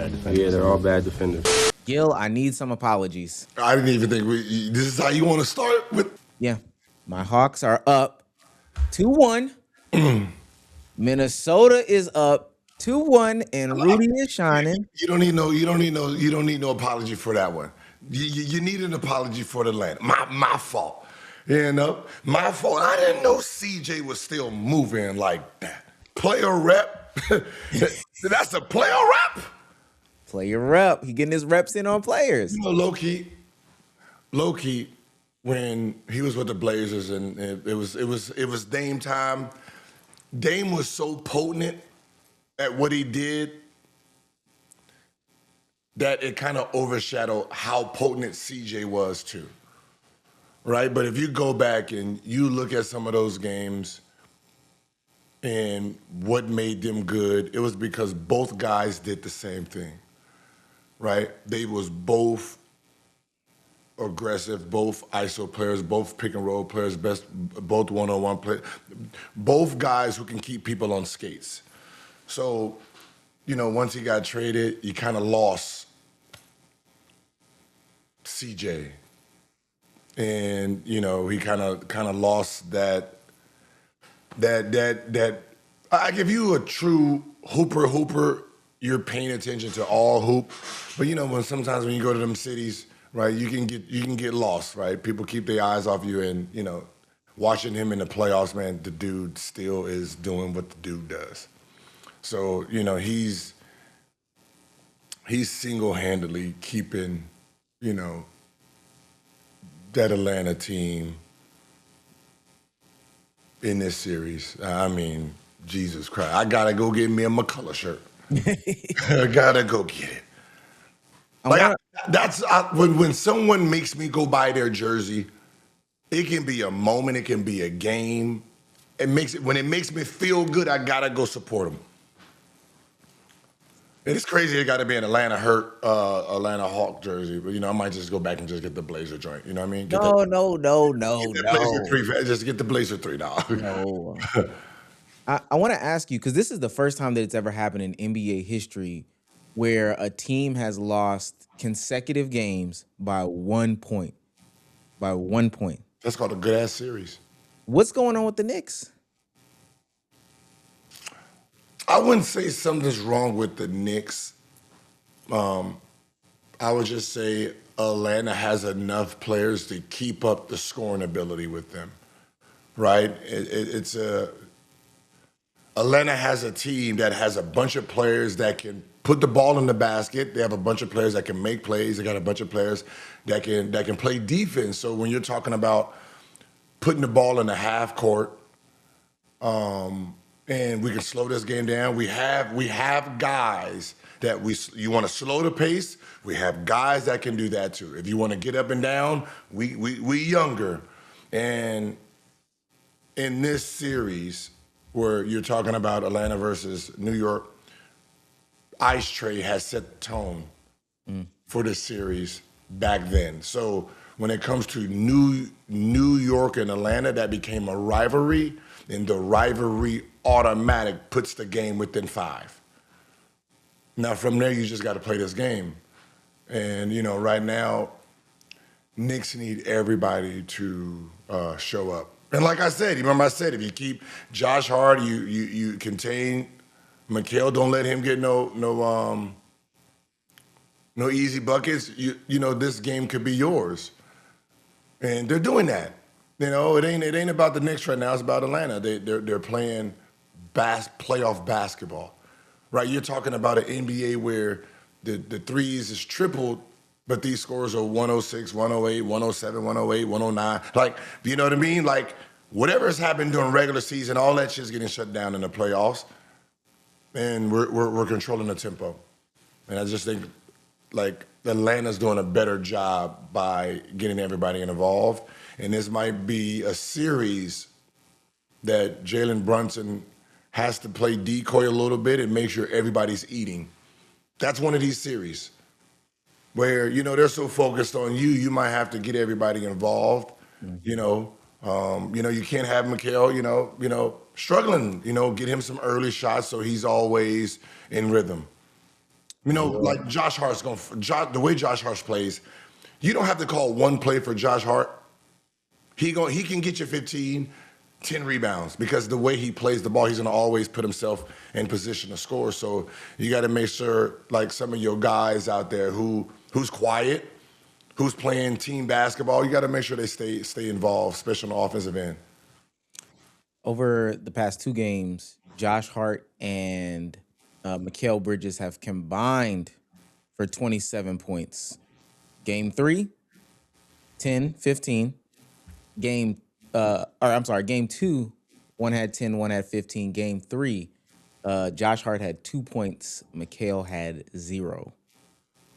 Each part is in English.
bad defenders. Yeah, they're all bad defenders. Gil, I need some apologies. I didn't even think this is how you want to start with. Yeah. My Hawks are up 2-1. Minnesota is up 2-1, and Rudy is shining. You don't need no apology for that one. You need an apology for the land. My fault. You know, my fault. I didn't know CJ was still moving like that. Player rep. That's a player rep. Player rep. He getting his reps in on players. You know, low key, when he was with the Blazers and it was Dame time. Dame was so potent at what he did that it kind of overshadowed how potent CJ was too. Right? But if you go back and you look at some of those games and what made them good, it was because both guys did the same thing. Right? They was both aggressive, both ISO players, both pick and roll players, both one-on-one players, both guys who can keep people on skates. So, you know, once he got traded, you kind of lost CJ. And, you know, he kind of lost that like if you a true hooper, you're paying attention to all hoop. But you know, sometimes when you go to them cities, right, you can get lost, right? People keep their eyes off you, and you know, watching him in the playoffs, man, the dude still is doing what the dude does. So, you know, he's single-handedly keeping, you know, that Atlanta team in this series. I mean, Jesus Christ. I gotta go get me a McCullough shirt. I gotta go get it. When someone makes me go buy their jersey, it can be a moment, it can be a game. When it makes me feel good, I gotta go support them. And it's crazy it gotta be an Atlanta Hawk jersey, but you know, I might just go back and just get the Blazer joint. You know what I mean? No. Just get the Blazer 3, dog. No. I want to ask you, because this is the first time that it's ever happened in NBA history where a team has lost consecutive games by 1 point. By 1 point. That's called a good-ass series. What's going on with the Knicks? I wouldn't say something's wrong with the Knicks. I would just say Atlanta has enough players to keep up the scoring ability with them, right? Atlanta has a team that has a bunch of players that can put the ball in the basket. They have a bunch of players that can make plays. They got a bunch of players that can play defense. So when you're talking about putting the ball in the half court, and we can slow this game down, we have guys that you want to slow the pace. We have guys that can do that too. If you want to get up and down, we younger. And in this series, where you're talking about Atlanta versus New York, Ice Tray has set the tone for this series back then. So when it comes to New York and Atlanta, that became a rivalry, and the rivalry automatic puts the game within 5. Now from there, you just got to play this game. And, you know, right now, Knicks need everybody to show up. And like I said, remember I said, if you keep Josh Hart, you contain Mikal, don't let him get no easy buckets. You know, this game could be yours. And they're doing that. You know, it ain't about the Knicks right now, it's about Atlanta. They're playing playoff basketball. Right? You're talking about an NBA where the threes is tripled, but these scores are 106, 108, 107, 108, 109. Like, you know what I mean? Like, whatever has happened during regular season, all that shit's getting shut down in the playoffs. And we're controlling the tempo. And I just think, like, Atlanta's doing a better job by getting everybody involved. And this might be a series that Jalen Brunson has to play decoy a little bit and make sure everybody's eating. That's one of these series where, you know, they're so focused on you might have to get everybody involved. You know, you can't have Mikal, you know, struggling. You know, get him some early shots so he's always in rhythm. Zero. Like Josh Hart's going. The way Josh Hart plays, you don't have to call one play for Josh Hart. He can get you 15, 10 rebounds because the way he plays the ball, he's going to always put himself in position to score. So you got to make sure, like some of your guys out there who's quiet, who's playing team basketball, you got to make sure they stay involved, especially on the offensive end. Over the past two games, Josh Hart and Mikal Bridges have combined for 27 points. Game 3, 10, 15. Game game 2, one had 10, one had 15. Game 3, Josh Hart had 2 points, Mikal had 0.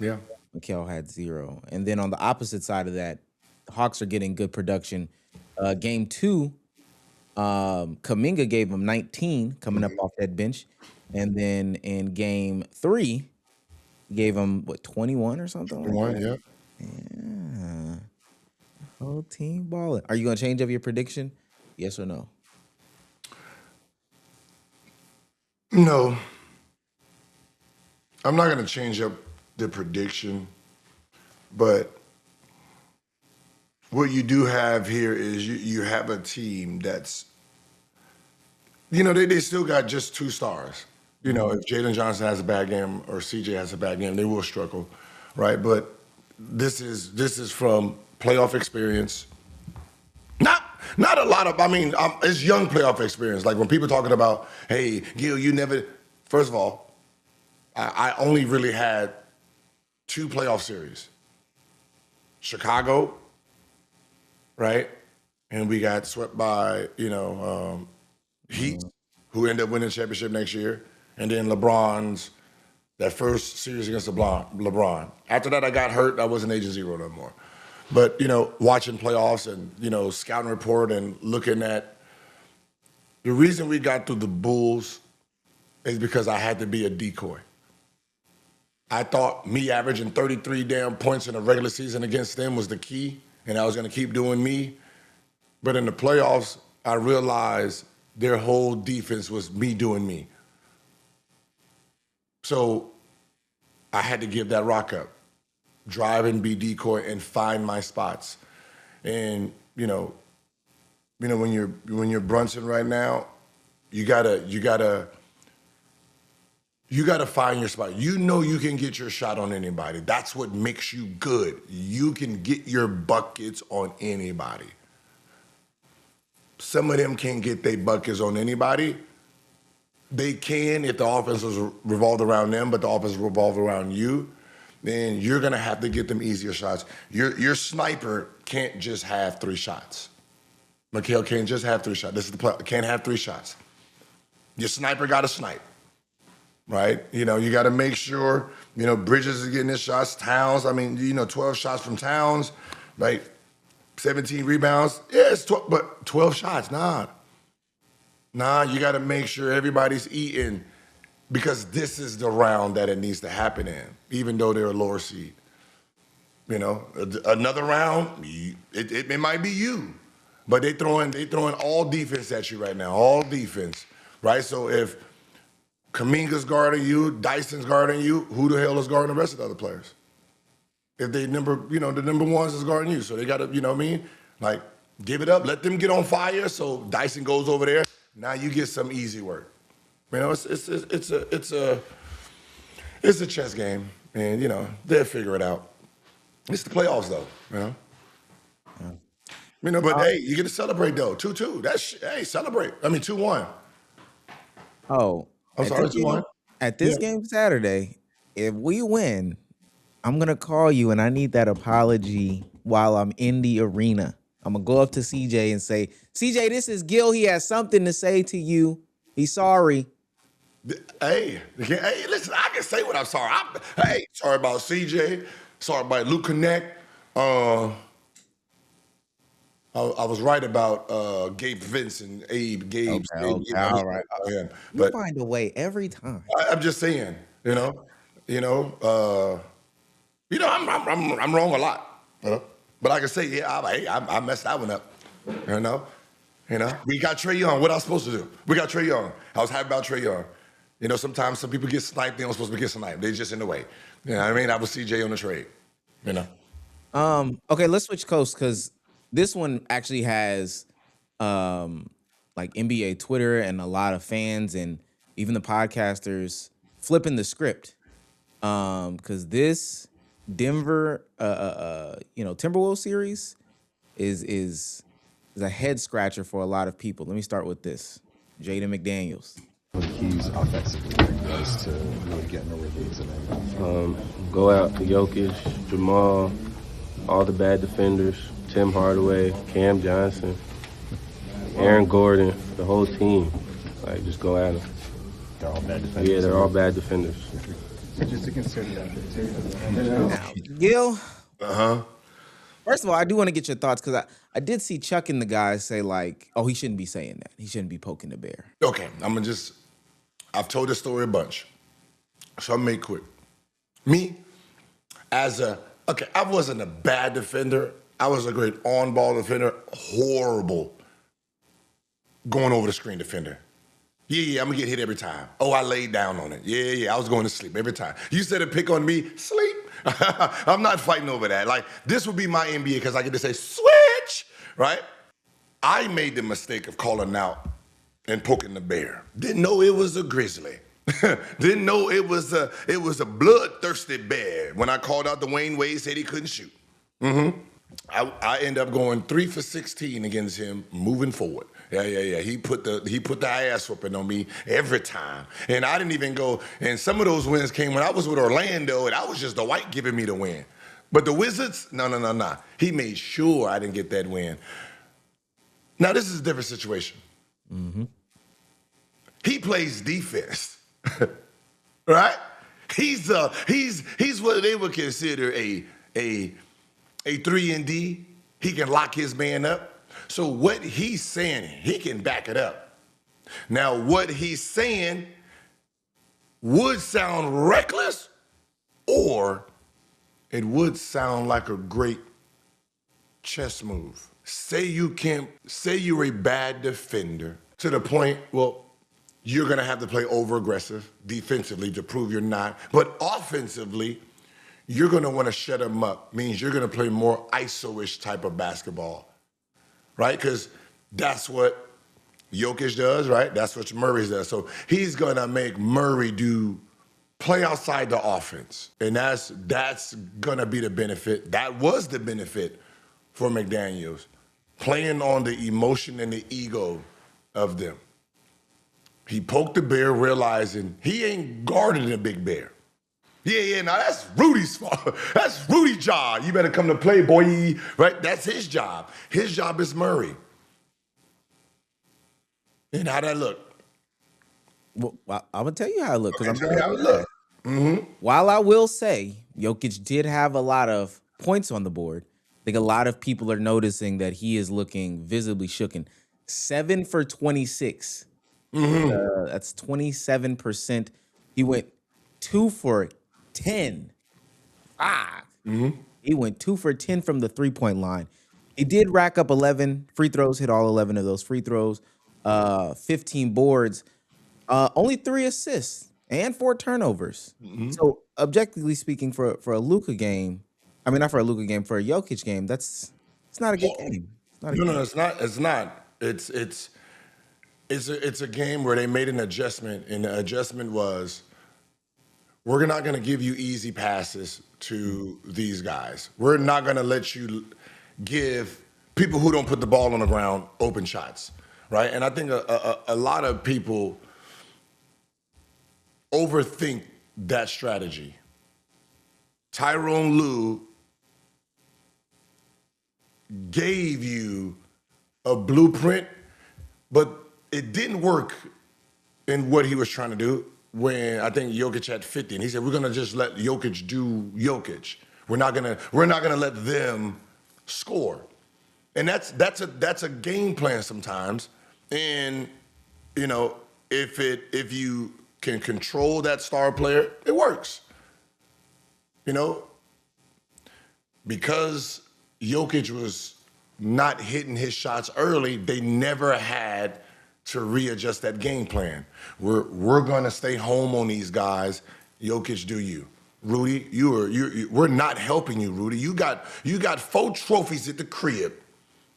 Yeah. Mikal had 0. And then on the opposite side of that, the Hawks are getting good production. Game 2, Kuminga gave him 19 coming up off that bench. And then in game 3, he gave him 21 or something like One, that. yeah. Yeah. Whole team balling. Are you gonna change up your prediction? Yes or no? No, I'm not going to change up the prediction, but what you do have here is you have a team that's, they still got just 2 stars. If Jalen Johnson has a bad game or CJ has a bad game, they will struggle, right? But this is from playoff experience. Not a lot of. I mean, it's young playoff experience. Like when people talking about, hey, Gil, you never. First of all, I only really had 2 playoff series. Chicago, right, and we got swept by Heat, who ended up winning the championship next year, and then LeBron's that first series against LeBron. After that, I got hurt. I wasn't Agent Zero no more. But watching playoffs and scouting report and looking at the reason we got through the Bulls is because I had to be a decoy. I thought me averaging 33 damn points in a regular season against them was the key, and I was going to keep doing me. But in the playoffs, I realized their whole defense was me doing me. So I had to give that rock up, drive and be decoy and find my spots. And when you're Brunson right now, you gotta find your spot. You can get your shot on anybody. That's what makes you good. You can get your buckets on anybody. Some of them can't get their buckets on anybody. They can if the offense was revolved around them, but the offense is revolved around you. Then you're gonna have to get them easier shots. Your sniper can't just have 3 shots. Mikal can't just have 3 shots. This is the play. Can't have 3 shots. Your sniper got to snipe, right? You got to make sure Bridges is getting his shots. Towns, 12 shots from Towns, right? 17 rebounds. Yeah, it's 12, but 12 shots, nah. You got to make sure everybody's eating. Because this is the round that it needs to happen in, even though they're a lower seed. Another round, it might be you, but they throwing all defense at you right now, all defense, right? So if Kuminga's guarding you, Dyson's guarding you, who the hell is guarding the rest of the other players? If the number ones is guarding you, so they got to, like give it up, let them get on fire. So Dyson goes over there. Now you get some easy work. It's a chess game, and they'll figure it out. It's the playoffs, though. But hey, you get to celebrate though. 2-2. Hey, celebrate. 2-1. Oh, I'm sorry, 2-1. At this game Saturday, if we win, I'm gonna call you, and I need that apology while I'm in the arena. I'm gonna go up to CJ and say, CJ, this is Gil. He has something to say to you. He's sorry. Hey, listen, I can say what I'm sorry. Sorry about CJ. Sorry about Luke Connect. I was right about Gabe Vincent, Gabe. Okay, all right. You But find a way every time. I'm just saying, I'm wrong a lot. But I can say, I messed that one up. We got Trae Young. What I was supposed to do? We got Trae Young. I was happy about Trae Young. You know, sometimes some people get sniped. They don't supposed to get sniped. They're just in the way. You know what I mean? I was CJ on the trade. You know. Okay, let's switch coasts because this one actually has like NBA Twitter and a lot of fans and even the podcasters flipping the script. Because this Denver Timberwolves series is a head scratcher for a lot of people. Let me start with this. Jaden McDaniels. Keys offensively as to really getting the release and everything. Go out to Jokic, Jamal, all the bad defenders, Tim Hardaway, Cam Johnson, Aaron Gordon, the whole team. Like, just go at them. They're all bad defenders. Yeah, they're all bad defenders. Just to consider that. Now, Gil. Uh-huh. First of all, I do want to get your thoughts because I did see Chuck and the guys say like, oh, he shouldn't be saying that. He shouldn't be poking the bear. Okay, I've told this story a bunch, so I'll make it quick. Me, I wasn't a bad defender. I was a great on-ball defender, horrible going over the screen defender. Yeah, I'm gonna get hit every time. Oh, I laid down on it. Yeah, I was going to sleep every time. You said a pick on me, sleep. I'm not fighting over that. Like, this would be my NBA because I get to say, switch, right? I made the mistake of calling out and poking the bear. Didn't know it was a grizzly. Didn't know it was a bloodthirsty bear. When I called out Dwayne Wade, said he couldn't shoot. I end up going 3 for 16 against him moving forward. Yeah. He put the ass whooping on me every time. And I didn't even go, and some of those wins came when I was with Orlando, and I was just the white giving me the win. But the Wizards, no. He made sure I didn't get that win. Now, this is a different situation. He plays defense, right? He's what they would consider a 3-and-D. He can lock his man up. So what he's saying, he can back it up. Now, what he's saying would sound reckless, or it would sound like a great chess move. Say you're a bad defender to the point, well, you're gonna have to play over-aggressive defensively to prove you're not. But offensively, you're gonna wanna shut them up. Means you're gonna play more ISO-ish type of basketball, right? Because that's what Jokic does, right? That's what Murray does. So he's gonna make Murray play outside the offense. And that's gonna be the benefit. That was the benefit for McDaniels, playing on the emotion and the ego of them. He poked the bear, realizing he ain't guarding a big bear. Yeah, now that's Rudy's fault. That's Rudy's job. You better come to play, boy, right? That's his job. His job is Murray. And how'd that look? Well, I'm gonna tell you how it looked because Tell me how it look. While I will say Jokic did have a lot of points on the board, I think a lot of people are noticing that he is looking visibly shooken. 7 for 26. That's 27%. He went 2 for 10. He went 2 for 10 from the 3-point line. He did rack up 11 free throws, hit all 11 of those free throws, 15 boards, only 3 assists and 4 turnovers. So objectively speaking, for a Luka game, I mean not for a Luka game, for a Jokic game, it's not a good game. It's not a No, it's not. It's not. It's a game where they made an adjustment, and the adjustment was, we're not going to give you easy passes to these guys. We're not going to let you give people who don't put the ball on the ground open shots, right? And I think a lot of people overthink that strategy. Tyronn Lue gave you a blueprint, but it didn't work in what he was trying to do when I think Jokic had 50. And he said, we're gonna just let Jokic do Jokic. We're not gonna let them score. And that's a game plan sometimes. And you know, if you can control that star player, it works. You know, because Jokic was not hitting his shots early, they never had to readjust that game plan. We're gonna stay home on these guys. Jokic, do you? Rudy, we're not helping you, Rudy. You got 4 trophies at the crib.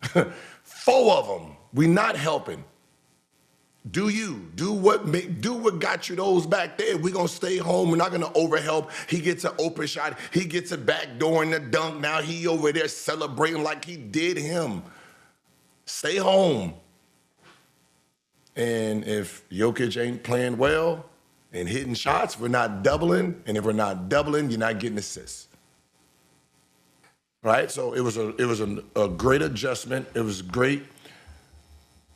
4 of them. We not helping. Do you do what got you those back there? We're gonna stay home. We're not gonna overhelp. He gets an open shot. He gets a back door in the dunk. Now he over there celebrating like he did him. Stay home. And if Jokic ain't playing well and hitting shots, we're not doubling. And if we're not doubling, you're not getting assists. Right? So it was a great adjustment. It was great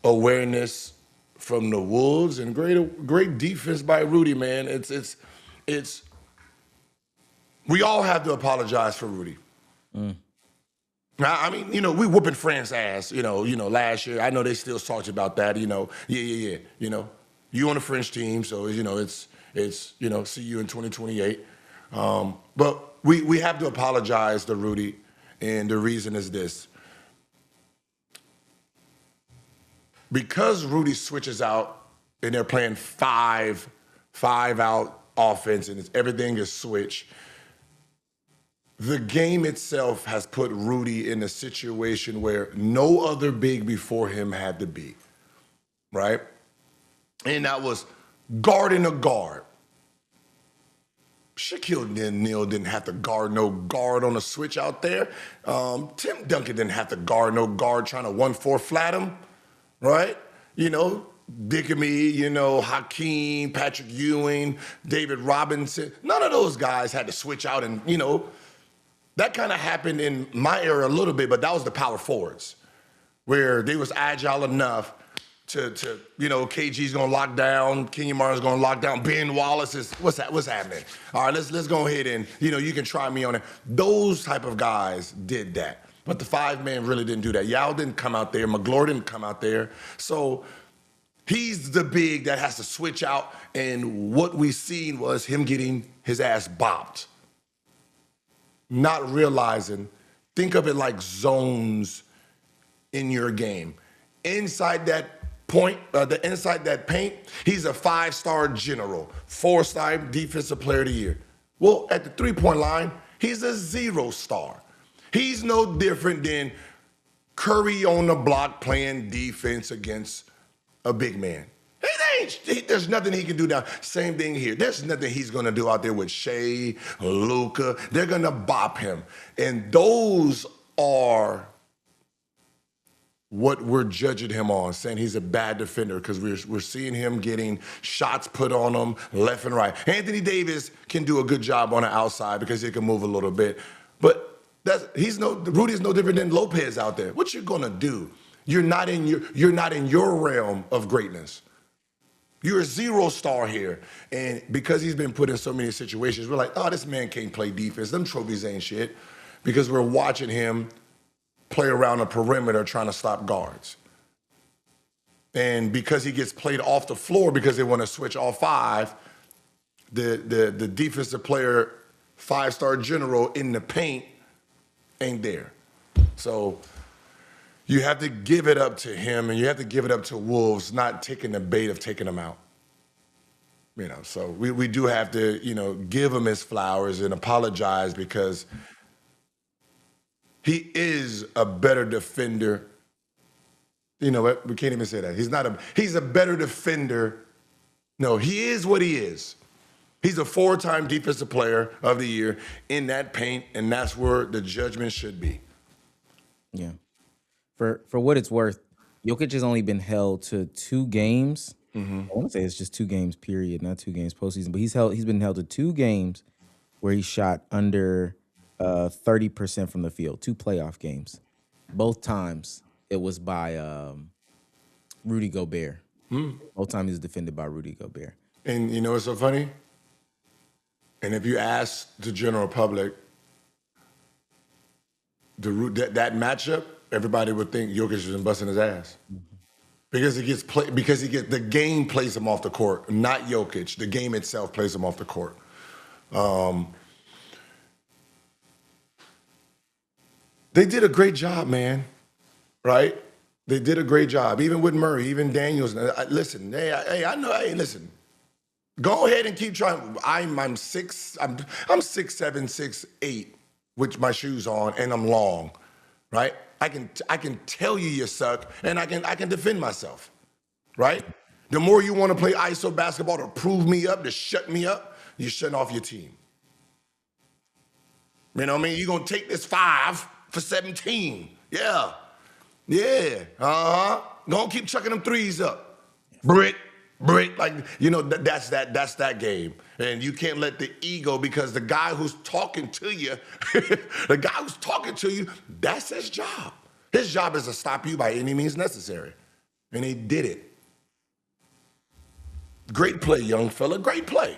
awareness from the Wolves and great defense by Rudy, man. It's we all have to apologize for Rudy. I mean, we whooping France ass, last year. I know they still talked about that, Yeah. You on the French team, so it's see you in 2028. But we have to apologize to Rudy, and the reason is this. Because Rudy switches out and they're playing five out offense and everything is switch, the game itself has put Rudy in a situation where no other big before him had to be, right? And that was guarding a guard. Shaquille O'Neal didn't have to guard no guard on a switch out there. Tim Duncan didn't have to guard no guard trying to 1-4 flat him. Right? Dickamy, Hakeem, Patrick Ewing, David Robinson. None of those guys had to switch out and, that kind of happened in my era a little bit, but that was the power forwards where they was agile enough to KG's gonna lock down, Kenyon Martin's gonna lock down, Ben Wallace is, what's happening? All right, let's go ahead and, you can try me on it. Those type of guys did that. But the 5-man really didn't do that. Yao didn't come out there. McGlure didn't come out there. So he's the big that has to switch out. And what we seen was him getting his ass bopped. Not realizing, think of it like zones in your game. Inside that point, inside that paint, he's a 5-star general, 4-star defensive player of the year. Well, at the 3-point line, he's a 0-star. He's no different than Curry on the block playing defense against a big man. There's nothing he can do now. Same thing here. There's nothing he's going to do out there with Shea, Luka. They're going to bop him. And those are what we're judging him on, saying he's a bad defender because we're seeing him getting shots put on him left and right. Anthony Davis can do a good job on the outside because he can move a little bit. But Rudy's no different than Lopez out there. What you gonna do? You're not in your realm of greatness. You're a 0-star here. And because he's been put in so many situations, we're like, oh, this man can't play defense. Them trophies ain't shit. Because we're watching him play around the perimeter trying to stop guards. And because he gets played off the floor because they want to switch all 5, the defensive player, 5-star general in the paint ain't there. So you have to give it up to him and you have to give it up to Wolves, not taking the bait of taking him out. So we do have to, give him his flowers and apologize because he is a better defender. You know what? We can't even say that. He's a better defender. No, he is what he is. He's a 4-time defensive player of the year in that paint, and that's where the judgment should be. Yeah. For what it's worth, Jokic has only been held to 2 games. I want to say it's just 2 games, period, not 2 games postseason. But he's been held to 2 games where he shot under 30% from the field, 2 playoff games. Both times it was by Rudy Gobert. Both times he was defended by Rudy Gobert. And you know what's so funny? And if you ask the general public, that matchup, everybody would think Jokic has been busting his ass. Because the game plays him off the court, not Jokic. The game itself plays him off the court. They did a great job, man, right? They did a great job, even with Murray, even Daniels. Listen, hey, I know. Hey, listen. Go ahead and keep trying. I'm 6'7", 6'8", with my shoes on, and I'm long, right? I can tell you suck, and I can defend myself, right? The more you want to play ISO basketball to prove me up, to shut me up, you're shutting off your team. You know what I mean? You're gonna take this 5 for 17. Yeah. Gonna keep chucking them threes up. Brick, like that's that game. And you can't let the ego, because the guy who's talking to you, that's his job. His job is to stop you by any means necessary. And he did it. Great play, young fella. Great play.